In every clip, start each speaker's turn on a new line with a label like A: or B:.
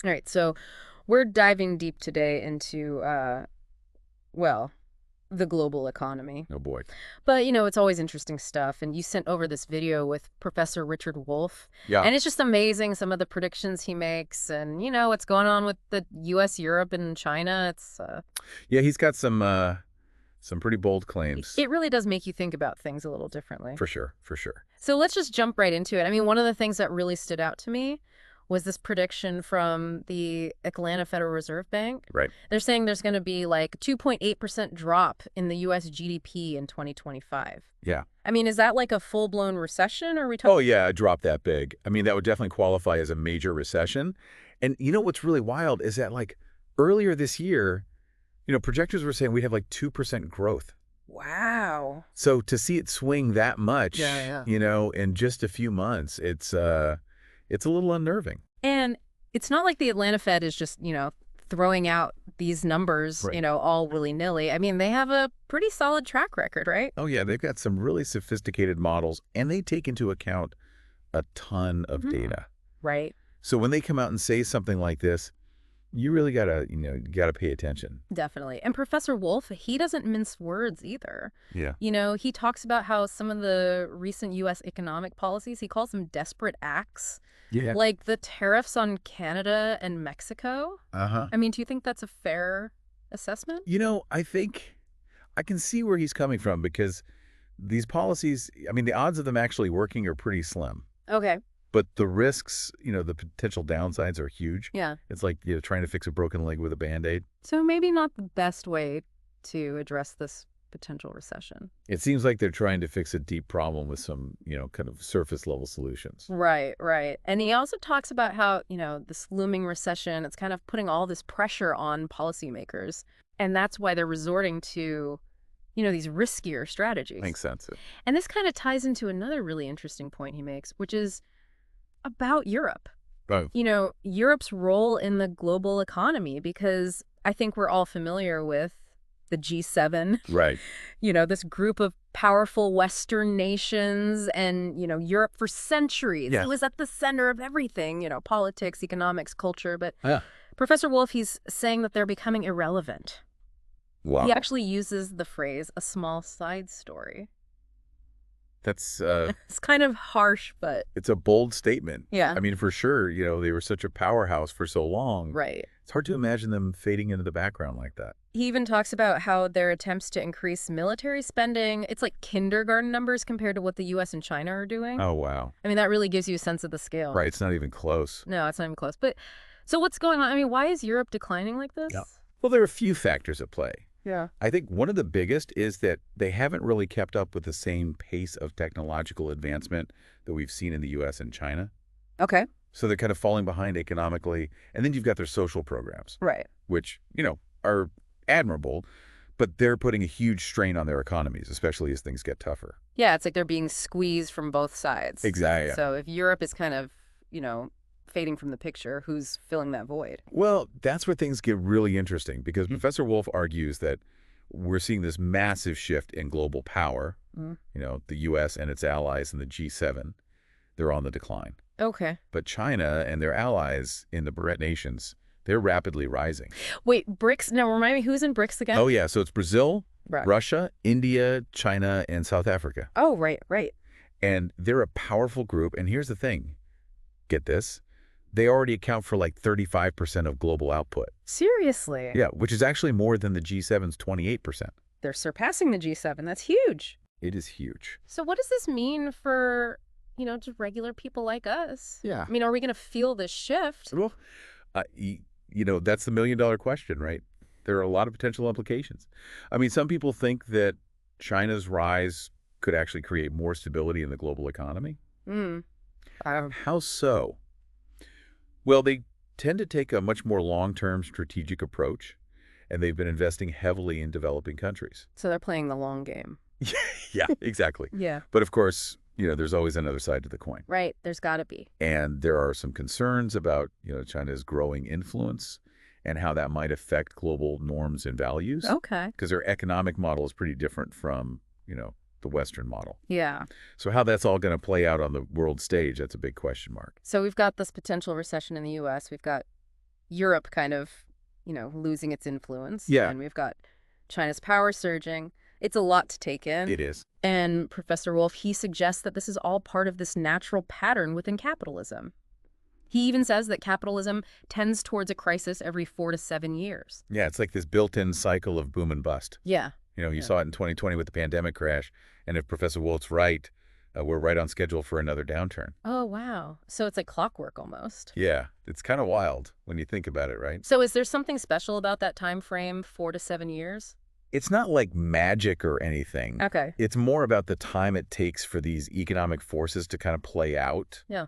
A: All right, so we're diving deep today into, well, the global economy.
B: Oh boy.
A: But, it's always interesting stuff. And you sent over this video with Professor Richard Wolff.
B: Yeah.
A: And it's just amazing, some of the predictions he makes and, what's going on with the U.S., Europe, and China.
B: Yeah, he's got some pretty bold claims.
A: It really does make you think about things a little differently.
B: For sure, for sure.
A: So let's just jump right into it. I mean, one of the things that really stood out to me was this prediction from the Atlanta Federal Reserve Bank.
B: Right.
A: They're saying there's going to be like 2.8% drop in the U.S. GDP in 2025.
B: Yeah.
A: I mean, is that like a full-blown recession, or are we
B: Oh
A: talking?
B: yeah, a drop that big. I mean, that would definitely qualify as a major recession. And you know what's really wild is that like earlier this year, projectors were saying we'd have like 2% growth.
A: Wow.
B: So to see it swing that much,
A: Yeah.
B: in just a few months, it's a little unnerving.
A: And it's not like the Atlanta Fed is just, throwing out these numbers,
B: Right.
A: all willy-nilly. I mean, they have a pretty solid track record, right?
B: Oh yeah, they've got some really sophisticated models and they take into account a ton of data.
A: Right.
B: So when they come out and say something like this, you really gotta, you gotta pay attention.
A: Definitely. And Professor Wolff, he doesn't mince words either.
B: Yeah.
A: He talks about how some of the recent U.S. economic policies, he calls them desperate acts,
B: Yeah.
A: like the tariffs on Canada and Mexico.
B: Uh-huh.
A: I mean, do you think that's a fair assessment?
B: I think I can see where he's coming from because these policies, I mean, the odds of them actually working are pretty slim.
A: Okay.
B: But the risks, the potential downsides are huge.
A: Yeah.
B: It's like, trying to fix a broken leg with a Band-Aid.
A: So maybe not the best way to address this potential recession.
B: It seems like they're trying to fix a deep problem with some, kind of surface level solutions.
A: Right, right. And he also talks about how, this looming recession, it's kind of putting all this pressure on policymakers. And that's why they're resorting to, these riskier strategies.
B: Makes sense.
A: And this kind of ties into another really interesting point he makes, which is about Europe.
B: Oh.
A: Europe's role in the global economy, because I think we're all familiar with the G7.
B: Right.
A: This group of powerful Western nations and, Europe for centuries.
B: Yeah.
A: It was at the center of everything, politics, economics, culture. But
B: Yeah.
A: Professor Wolff, he's saying that they're becoming irrelevant.
B: Wow.
A: He actually uses the phrase a small side story.
B: That's
A: It's kind of harsh, but
B: it's a bold statement.
A: yeah.
B: I mean, for sure, they were such a powerhouse for so long.
A: Right.
B: It's hard to imagine them fading into the background like that.
A: He even talks about how their attempts to increase military spending, it's like kindergarten numbers compared to what the U.S. and China are doing.
B: Oh, wow.
A: I mean, that really gives you a sense of the scale.
B: Right. It's not even close.
A: No, it's not even close. But so what's going on? I mean, why is Europe declining like this?
B: Yeah. Well, there are a few factors at play.
A: Yeah.
B: I think one of the biggest is that they haven't really kept up with the same pace of technological advancement that we've seen in the U.S. and China.
A: Okay.
B: So they're kind of falling behind economically. And then you've got their social programs,
A: Right.
B: which, are admirable, but they're putting a huge strain on their economies, especially as things get tougher.
A: Yeah, it's like they're being squeezed from both sides.
B: Exactly.
A: So if Europe is kind of, fading from the picture, who's filling that void?
B: Well, that's where things get really interesting because
A: Mm-hmm.
B: Professor Wolff argues that we're seeing this massive shift in global power.
A: Mm.
B: The U.S. and its allies in the G7, they're on the decline.
A: Okay.
B: But China and their allies in the BRICS nations, they're rapidly rising.
A: Wait, BRICS? Now, remind me, who's in BRICS again?
B: Oh, yeah. So it's Brazil,
A: Right.
B: Russia, India, China, and South Africa.
A: Oh, right.
B: And they're a powerful group. And here's the thing. Get this. They already account for like 35% of global output.
A: Seriously?
B: Yeah, which is actually more than the G7's 28%.
A: They're surpassing the G7. That's huge.
B: It is huge.
A: So what does this mean for, just regular people like us?
B: Yeah.
A: I mean, are we going to feel this shift?
B: Well, that's the million-dollar question, right? There are a lot of potential implications. I mean, some people think that China's rise could actually create more stability in the global economy. How so? Well, they tend to take a much more long-term strategic approach, and they've been investing heavily in developing countries.
A: So they're playing the long game.
B: Yeah, exactly.
A: Yeah.
B: But of course, there's always another side to the coin.
A: Right. There's got to be.
B: And there are some concerns about, China's growing influence and how that might affect global norms and values.
A: Okay.
B: Because their economic model is pretty different from, the Western model.
A: Yeah.
B: So how that's all going to play out on the world stage, that's a big question mark.
A: So we've got this potential recession in the U.S. We've got Europe kind of, losing its influence,
B: Yeah,
A: and we've got China's power surging. It's a lot to take in.
B: it is.
A: And Professor Wolf, he suggests that this is all part of this natural pattern within capitalism. He even says that capitalism tends towards a crisis every 4 to 7 years.
B: Yeah, it's like this built-in cycle of boom and bust.
A: Yeah.
B: You
A: Yeah.
B: saw it in 2020 with the pandemic crash, and if Professor Wolf's right, we're right on schedule for another downturn.
A: Oh, wow. So it's like clockwork almost.
B: Yeah, it's kind of wild when you think about it, right?
A: So is there something special about that time frame, 4 to 7 years?
B: It's not like magic or anything.
A: Okay.
B: It's more about the time it takes for these economic forces to kind of play out.
A: Yeah.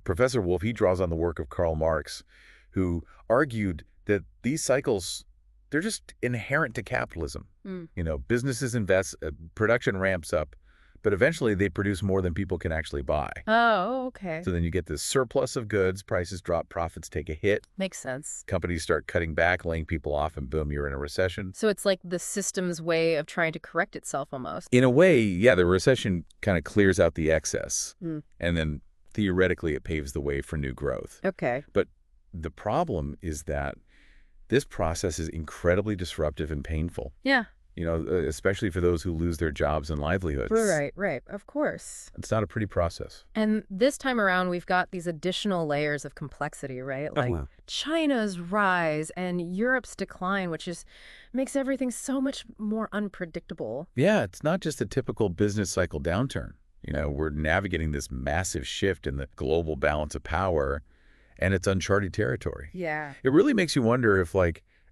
B: Professor Wolf, he draws on the work of Karl Marx, who argued that these cycles, they're just inherent to capitalism.
A: Mm.
B: Businesses invest, production ramps up, but eventually they produce more than people can actually buy.
A: Oh, okay.
B: So then you get this surplus of goods, prices drop, profits take a hit,
A: Makes sense.
B: companies start cutting back, laying people off, and boom, you're in a recession.
A: So it's like the system's way of trying to correct itself almost.
B: In a way, yeah, the recession kind of clears out the excess,
A: Mm.
B: and then theoretically it paves the way for new growth.
A: Okay.
B: But the problem is that this process is incredibly disruptive and painful,
A: Yeah.
B: especially for those who lose their jobs and livelihoods.
A: Right. Of course.
B: It's not a pretty process.
A: And this time around, we've got these additional layers of complexity, right? Like
B: wow.
A: China's rise and Europe's decline, which makes everything so much more unpredictable.
B: Yeah, it's not just a typical business cycle downturn. We're navigating this massive shift in the global balance of power, and it's uncharted territory.
A: Yeah.
B: It really makes you wonder if,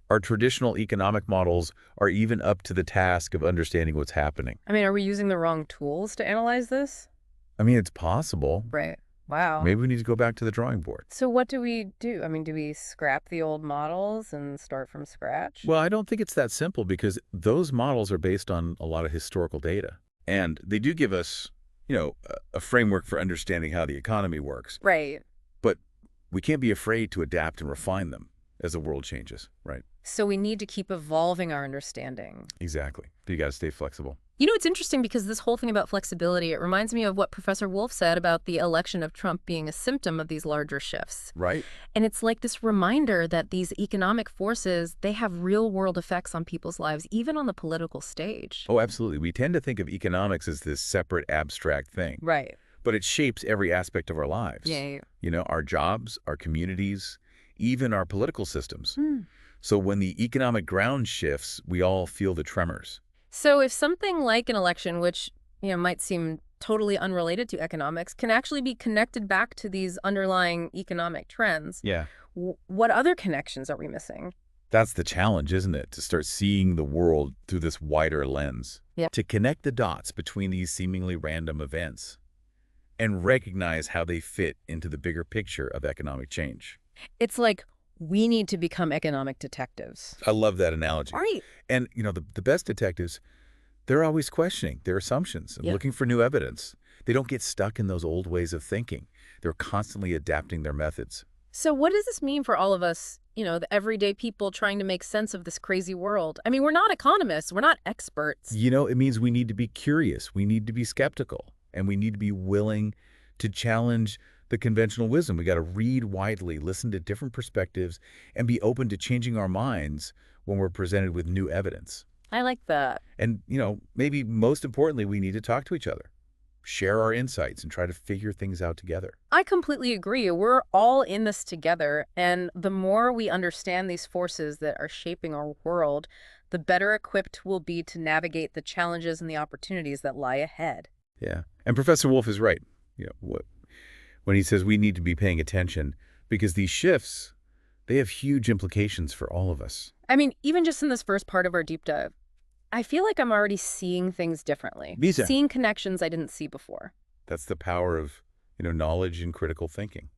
B: our traditional economic models are even up to the task of understanding what's happening.
A: I mean, are we using the wrong tools to analyze this?
B: I mean, it's possible.
A: Right. Wow.
B: Maybe we need to go back to the drawing board.
A: So what do we do? I mean, do we scrap the old models and start from scratch?
B: Well, I don't think it's that simple because those models are based on a lot of historical data. And they do give us, a framework for understanding how the economy works.
A: Right.
B: But we can't be afraid to adapt and refine them as the world changes, right?
A: So we need to keep evolving our understanding.
B: Exactly. But you got to stay flexible.
A: It's interesting because this whole thing about flexibility, it reminds me of what Professor Wolf said about the election of Trump being a symptom of these larger shifts.
B: Right.
A: And it's like this reminder that these economic forces, they have real-world effects on people's lives, even on the political stage.
B: Oh, absolutely. We tend to think of economics as this separate, abstract thing.
A: Right.
B: But it shapes every aspect of our lives.
A: Yeah.
B: Our jobs, our communities, even our political systems.
A: Hmm.
B: So when the economic ground shifts, we all feel the tremors.
A: So if something like an election, which, might seem totally unrelated to economics, can actually be connected back to these underlying economic trends,
B: Yeah.
A: what other connections are we missing?
B: That's the challenge, isn't it? To start seeing the world through this wider lens.
A: Yeah.
B: To connect the dots between these seemingly random events and recognize how they fit into the bigger picture of economic change.
A: It's like we need to become economic detectives.
B: I love that analogy.
A: Right.
B: And, the best detectives, they're always questioning their assumptions and
A: Yeah.
B: looking for new evidence. They don't get stuck in those old ways of thinking. They're constantly adapting their methods.
A: So what does this mean for all of us, the everyday people trying to make sense of this crazy world? I mean, we're not economists. We're not experts.
B: It means we need to be curious. We need to be skeptical. And we need to be willing to challenge the conventional wisdom. We got to read widely, listen to different perspectives, and be open to changing our minds when we're presented with new evidence.
A: I like that.
B: And, maybe most importantly, we need to talk to each other, share our insights, and try to figure things out together.
A: I completely agree. We're all in this together. And the more we understand these forces that are shaping our world, the better equipped we'll be to navigate the challenges and the opportunities that lie ahead.
B: Yeah. And Professor Wolf is right. When he says we need to be paying attention because these shifts, they have huge implications for all of us.
A: I mean, even just in this first part of our deep dive, I feel like I'm already seeing things differently.
B: Me too.
A: Seeing connections I didn't see before.
B: That's the power of, knowledge and critical thinking.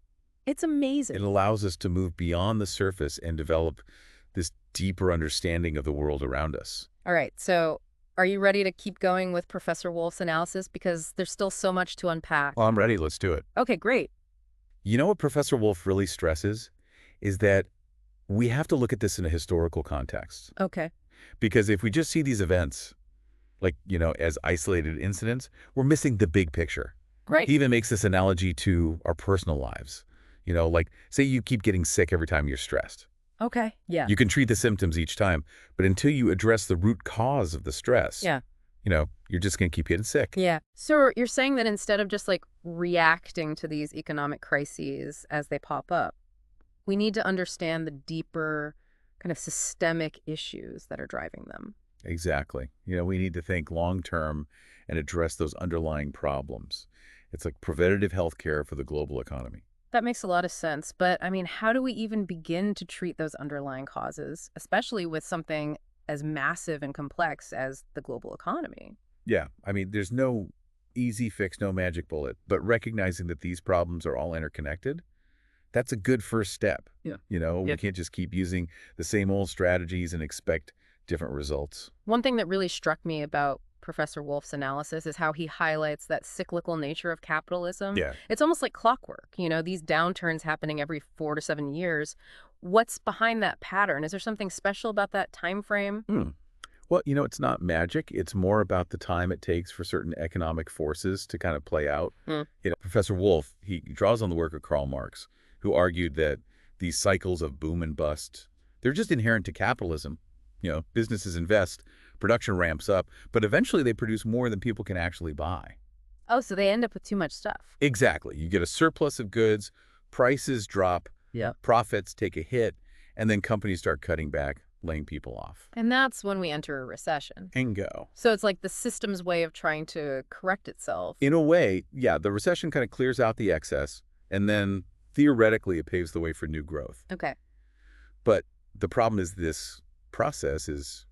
A: It's amazing.
B: It allows us to move beyond the surface and develop this deeper understanding of the world around us.
A: All right, so are you ready to keep going with Professor Wolf's analysis? Because there's still so much to unpack.
B: Well, I'm ready. Let's do it.
A: Okay, great.
B: What Professor Wolf really stresses is that we have to look at this in a historical context.
A: Okay.
B: Because if we just see these events, as isolated incidents, we're missing the big picture.
A: Right.
B: He even makes this analogy to our personal lives. Say you keep getting sick every time you're stressed.
A: Okay. Yeah.
B: You can treat the symptoms each time, but until you address the root cause of the stress,
A: Yeah.
B: you're just going to keep getting sick.
A: Yeah. So you're saying that instead of just like reacting to these economic crises as they pop up, we need to understand the deeper kind of systemic issues that are driving them.
B: Exactly. We need to think long-term and address those underlying problems. It's like preventative health care for the global economy.
A: That makes a lot of sense. But I mean, how do we even begin to treat those underlying causes, especially with something as massive and complex as the global economy?
B: Yeah, I mean, there's no easy fix, no magic bullet, but recognizing that these problems are all interconnected, that's a good first step.
A: Yeah.
B: We can't just keep using the same old strategies and expect different results.
A: One thing that really struck me about Professor Wolf's analysis is how he highlights that cyclical nature of capitalism.
B: Yeah.
A: It's almost like clockwork, these downturns happening every 4 to 7 years. What's behind that pattern? Is there something special about that time frame?
B: Hmm. Well, it's not magic. It's more about the time it takes for certain economic forces to kind of play out.
A: Mm.
B: Professor Wolff, he draws on the work of Karl Marx, who argued that these cycles of boom and bust, they're just inherent to capitalism. Businesses invest, production ramps up, but eventually they produce more than people can actually buy.
A: Oh, so they end up with too much stuff.
B: Exactly. You get a surplus of goods, prices drop,
A: Yeah.
B: profits take a hit, and then companies start cutting back, laying people off.
A: And that's when we enter a recession.
B: And go.
A: So it's like the system's way of trying to correct itself.
B: In a way, yeah, the recession kind of clears out the excess, and then theoretically it paves the way for new growth.
A: Okay.
B: But the problem is this process is,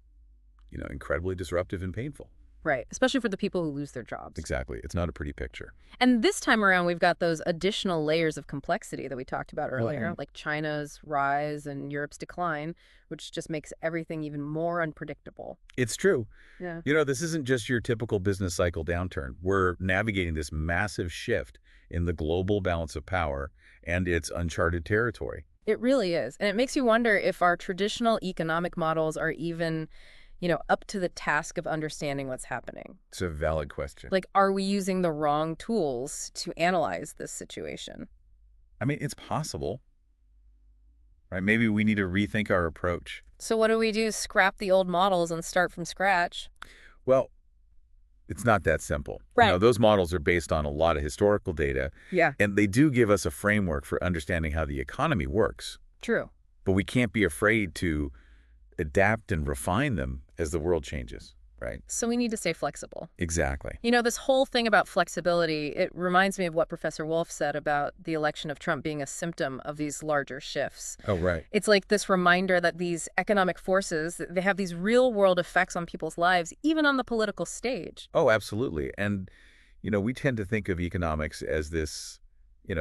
B: incredibly disruptive and painful.
A: Right. Especially for the people who lose their jobs.
B: Exactly. It's not a pretty picture.
A: And this time around, we've got those additional layers of complexity that we talked about earlier,
B: Mhm.
A: like China's rise and Europe's decline, which just makes everything even more unpredictable.
B: It's true.
A: Yeah.
B: This isn't just your typical business cycle downturn. We're navigating this massive shift in the global balance of power, and it's uncharted territory.
A: It really is. And it makes you wonder if our traditional economic models are even, up to the task of understanding what's happening.
B: It's a valid question.
A: Like, are we using the wrong tools to analyze this situation?
B: I mean, it's possible, right? Maybe we need to rethink our approach.
A: So what do we do? Scrap the old models and start from scratch?
B: Well, it's not that simple.
A: Right.
B: Those models are based on a lot of historical data,
A: Yeah.
B: and they do give us a framework for understanding how the economy works.
A: True.
B: But we can't be afraid to adapt and refine them as the world changes, right?
A: So we need to stay flexible.
B: Exactly.
A: This whole thing about flexibility, it reminds me of what Professor Wolf said about the election of Trump being a symptom of these larger shifts.
B: Oh, right.
A: It's like this reminder that these economic forces, they have these real world effects on people's lives, even on the political stage.
B: Oh, absolutely. And, we tend to think of economics as this,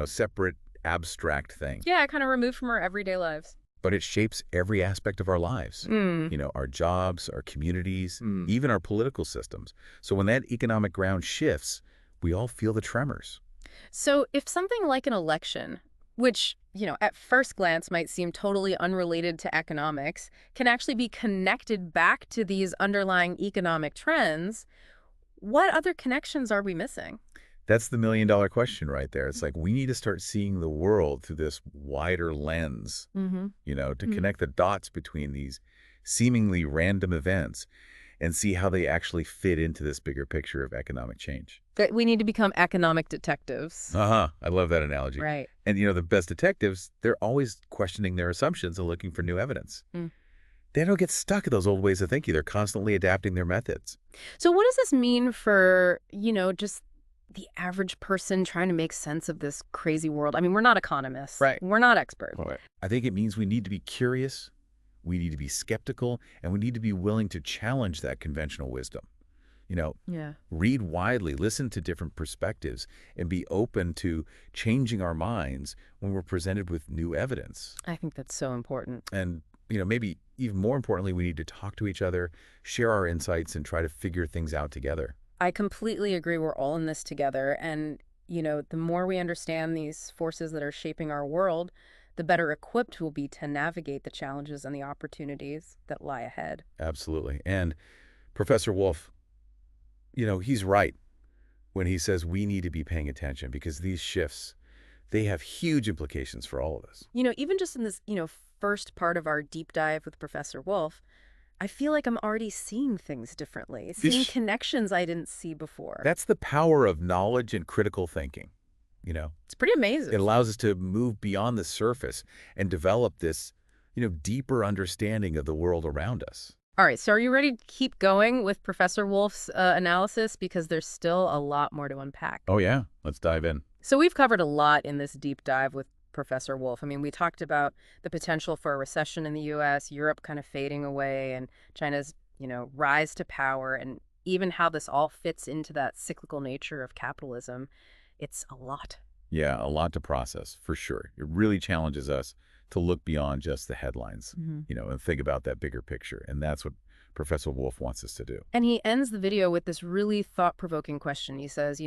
B: separate, abstract thing.
A: Yeah, kind of removed from our everyday lives.
B: But it shapes every aspect of our lives. Our jobs, our communities, even our political systems. So when that economic ground shifts, we all feel the tremors.
A: So if something like an election, which, at first glance might seem totally unrelated to economics, can actually be connected back to these underlying economic trends, what other connections are we missing?
B: That's the million-dollar question right there. It's like we need to start seeing the world through this wider lens,
A: Mm-hmm.
B: to connect the dots between these seemingly random events and see how they actually fit into this bigger picture of economic change.
A: That we need to become economic detectives.
B: I love that analogy.
A: Right.
B: And, the best detectives, they're always questioning their assumptions and looking for new evidence.
A: Mm.
B: They don't get stuck in those old ways of thinking. They're constantly adapting their methods.
A: So what does this mean for, just the average person trying to make sense of this crazy world? I mean, we're not economists.
B: Right.
A: We're not experts.
B: Right. I think it means we need to be curious, we need to be skeptical, and we need to be willing to challenge that conventional wisdom.
A: Yeah.
B: Read widely, listen to different perspectives, and be open to changing our minds when we're presented with new evidence.
A: I think that's so important.
B: And, maybe even more importantly, we need to talk to each other, share our insights, and try to figure things out together.
A: I completely agree. We're all in this together. And, the more we understand these forces that are shaping our world, the better equipped we'll be to navigate the challenges and the opportunities that lie ahead.
B: Absolutely. And Professor Wolff, he's right when he says we need to be paying attention because these shifts, they have huge implications for all of us.
A: Even just in this, first part of our deep dive with Professor Wolf, I feel like I'm already seeing things differently, seeing
B: This,
A: connections I didn't see before.
B: that's the power of knowledge and critical thinking, you know?
A: It's pretty
B: It
A: amazing.
B: allows us to move beyond the surface and develop this, deeper understanding of the world around us.
A: All right, so are you ready to keep going with Professor Wolf's analysis? Because there's still a lot more to unpack.
B: Oh, yeah. Let's dive in.
A: So we've covered a lot in this deep dive with Professor Wolf. I mean, we talked about the potential for a recession in the U.S., Europe kind of fading away, and China's, rise to power, and even how this all fits into that cyclical nature of capitalism. It's a lot.
B: Yeah, a lot to process, for sure. It really challenges us to look beyond just the headlines,
A: Hmm.
B: and think about that bigger picture. And that's what Professor Wolf wants us to do.
A: And he ends the video with this really thought-provoking question. He says,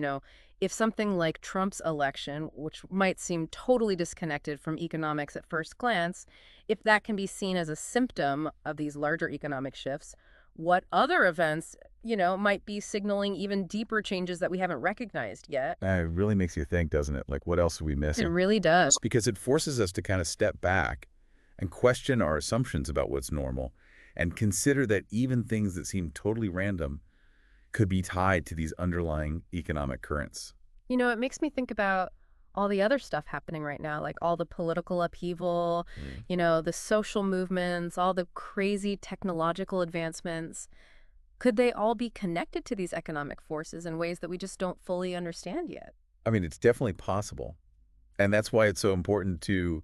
A: if something like Trump's election, which might seem totally disconnected from economics at first glance, if that can be seen as a symptom of these larger economic shifts, what other events, might be signaling even deeper changes that we haven't recognized yet?
B: It really makes you think, doesn't it? Like, what else are we
A: It
B: missing?
A: really does.
B: Because it forces us to kind of step back and question our assumptions about what's normal and consider that even things that seem totally random could be tied to these underlying economic currents.
A: It makes me think about all the other stuff happening right now, like all the political upheaval,
B: Mm.
A: the social movements, all the crazy technological advancements. Could they all be connected to these economic forces in ways that we just don't fully understand yet?
B: I mean, it's definitely possible. And that's why it's so important to,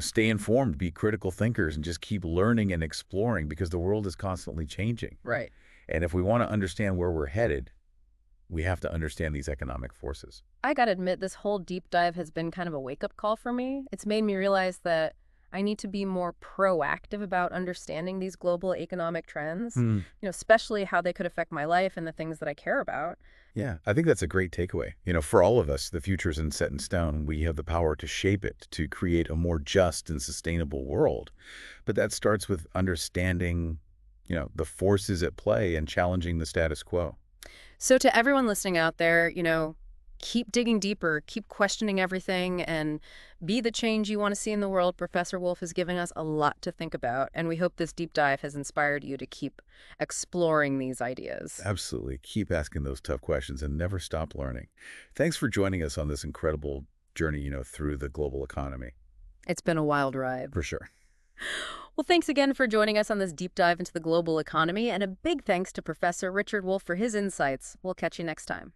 B: stay informed, be critical thinkers, and just keep learning and exploring because the world is constantly changing.
A: Right.
B: And if we want to understand where we're headed, we have to understand these economic forces.
A: I gotta admit, this whole deep dive has been kind of a wake-up call for me. It's made me realize that I need to be more proactive about understanding these global economic trends,
B: Hmm.
A: especially how they could affect my life and the things that I care about.
B: Yeah, I think that's a great takeaway. For all of us, the future isn't set in stone. We have the power to shape it, to create a more just and sustainable world. But that starts with understanding, the forces at play and challenging the status quo.
A: So to everyone listening out there, keep digging deeper, keep questioning everything, and be the change you want to see in the world. Professor Wolf is giving us a lot to think about, and we hope this deep dive has inspired you to keep exploring these ideas.
B: Absolutely. Keep asking those tough questions and never stop learning. Thanks for joining us on this incredible journey, through the global economy.
A: It's been a wild ride.
B: For sure.
A: Well, thanks again for joining us on this deep dive into the global economy, and a big thanks to Professor Richard Wolf for his insights. We'll catch you next time.